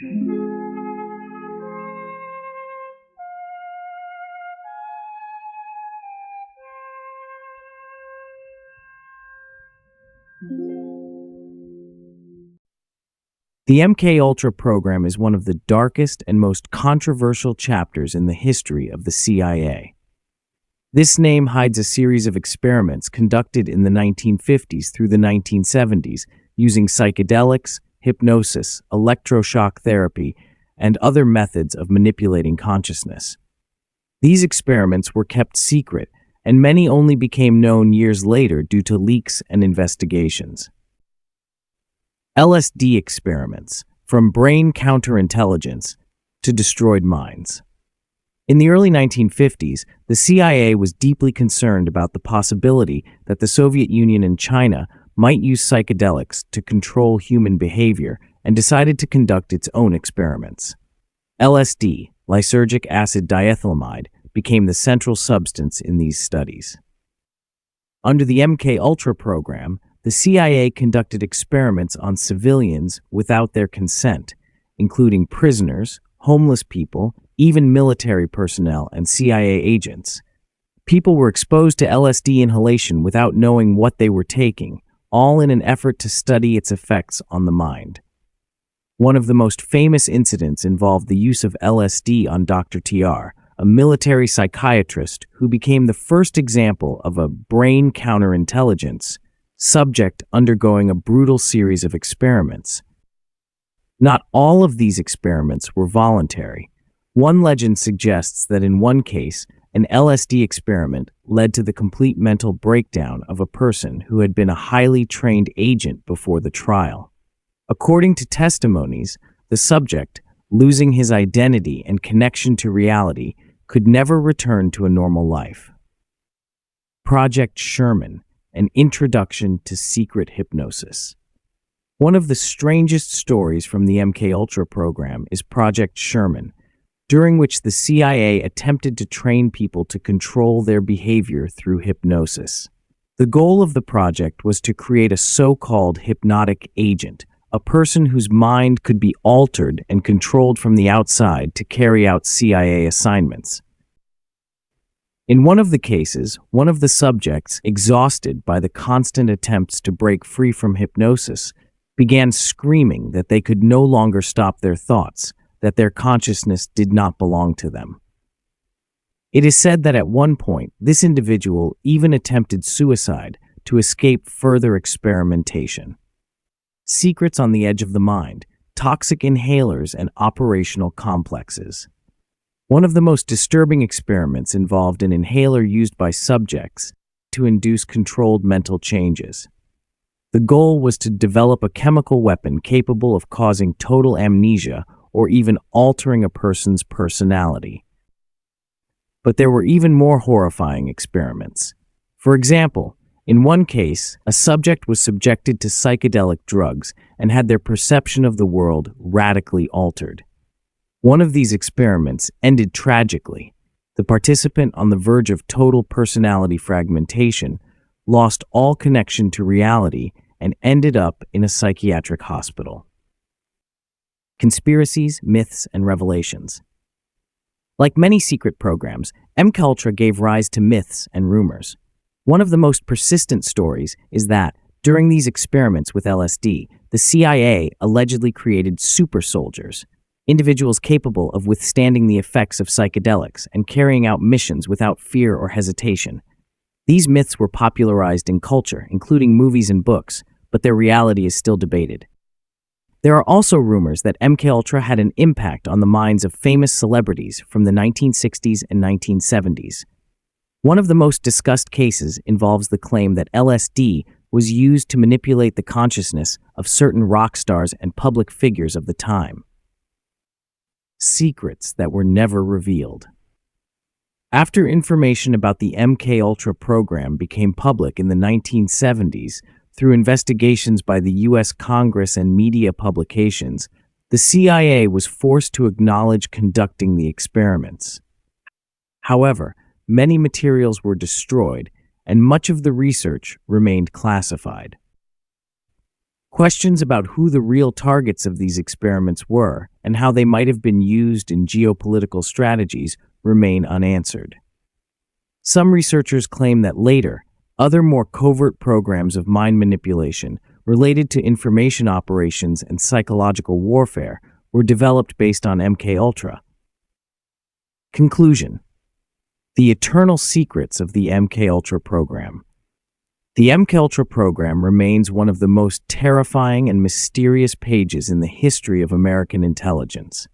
The MKUltra program is one of the darkest and most controversial chapters in the history of the CIA. This name hides a series of experiments conducted in the 1950s through the 1970s using psychedelics, hypnosis, electroshock therapy, and other methods of manipulating consciousness. These experiments were kept secret, and many only became known years later due to leaks and investigations. LSD experiments, from brain counterintelligence to destroyed minds. In the early 1950s, the CIA was deeply concerned about the possibility that the Soviet Union and China might use psychedelics to control human behavior and decided to conduct its own experiments. LSD, lysergic acid diethylamide, became the central substance in these studies. Under the MKUltra program, the CIA conducted experiments on civilians without their consent, including prisoners, homeless people, even military personnel and CIA agents. People were exposed to LSD inhalation without knowing what they were taking, all in an effort to study its effects on the mind. One of the most famous incidents involved the use of LSD on Dr. TR, a military psychiatrist who became the first example of a brain counterintelligence subject undergoing a brutal series of experiments. Not all of these experiments were voluntary. One legend suggests that in one case, an LSD experiment led to the complete mental breakdown of a person who had been a highly trained agent before the trial. According to testimonies, the subject, losing his identity and connection to reality, could never return to a normal life. Project Sherman, an introduction to secret hypnosis. One of the strangest stories from the MKUltra program is Project Sherman, during which the CIA attempted to train people to control their behavior through hypnosis. The goal of the project was to create a so-called hypnotic agent, a person whose mind could be altered and controlled from the outside to carry out CIA assignments. In one of the cases, one of the subjects, exhausted by the constant attempts to break free from hypnosis, began screaming that they could no longer stop their thoughts, that their consciousness did not belong to them. It is said that at one point, this individual even attempted suicide to escape further experimentation. Secrets on the edge of the mind, toxic inhalers, and operational complexes. One of the most disturbing experiments involved an inhaler used by subjects to induce controlled mental changes. The goal was to develop a chemical weapon capable of causing total amnesia or even altering a person's personality. But there were even more horrifying experiments. For example, in one case, a subject was subjected to psychedelic drugs and had their perception of the world radically altered. One of these experiments ended tragically. The participant, on the verge of total personality fragmentation, lost all connection to reality and ended up in a psychiatric hospital. Conspiracies, myths, and revelations. Like many secret programs, MKUltra gave rise to myths and rumors. One of the most persistent stories is that, during these experiments with LSD, the CIA allegedly created super soldiers, individuals capable of withstanding the effects of psychedelics and carrying out missions without fear or hesitation. These myths were popularized in culture, including movies and books, but their reality is still debated. There are also rumors that MKUltra had an impact on the minds of famous celebrities from the 1960s and 1970s. One of the most discussed cases involves the claim that LSD was used to manipulate the consciousness of certain rock stars and public figures of the time. Secrets that were never revealed. After information about the MKUltra program became public in the 1970s through investigations by the U.S. Congress and media publications, the CIA was forced to acknowledge conducting the experiments. However, many materials were destroyed, and much of the research remained classified. Questions about who the real targets of these experiments were and how they might have been used in geopolitical strategies remain unanswered. Some researchers claim that later, other more covert programs of mind manipulation related to information operations and psychological warfare were developed based on MKUltra. Conclusion: the eternal secrets of the MKUltra program. The MKUltra program remains one of the most terrifying and mysterious pages in the history of American intelligence.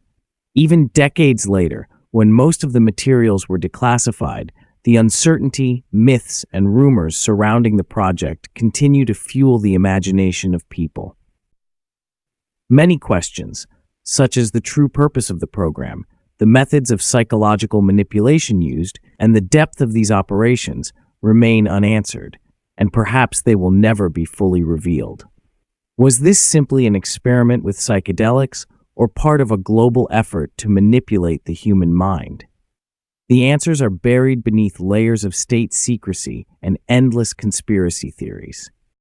Even decades later, when most of the materials were declassified, the uncertainty, myths, and rumors surrounding the project continue to fuel the imagination of people. Many questions, such as the true purpose of the program, the methods of psychological manipulation used, and the depth of these operations, remain unanswered, and perhaps they will never be fully revealed. Was this simply an experiment with psychedelics, or part of a global effort to manipulate the human mind? The answers are buried beneath layers of state secrecy and endless conspiracy theories.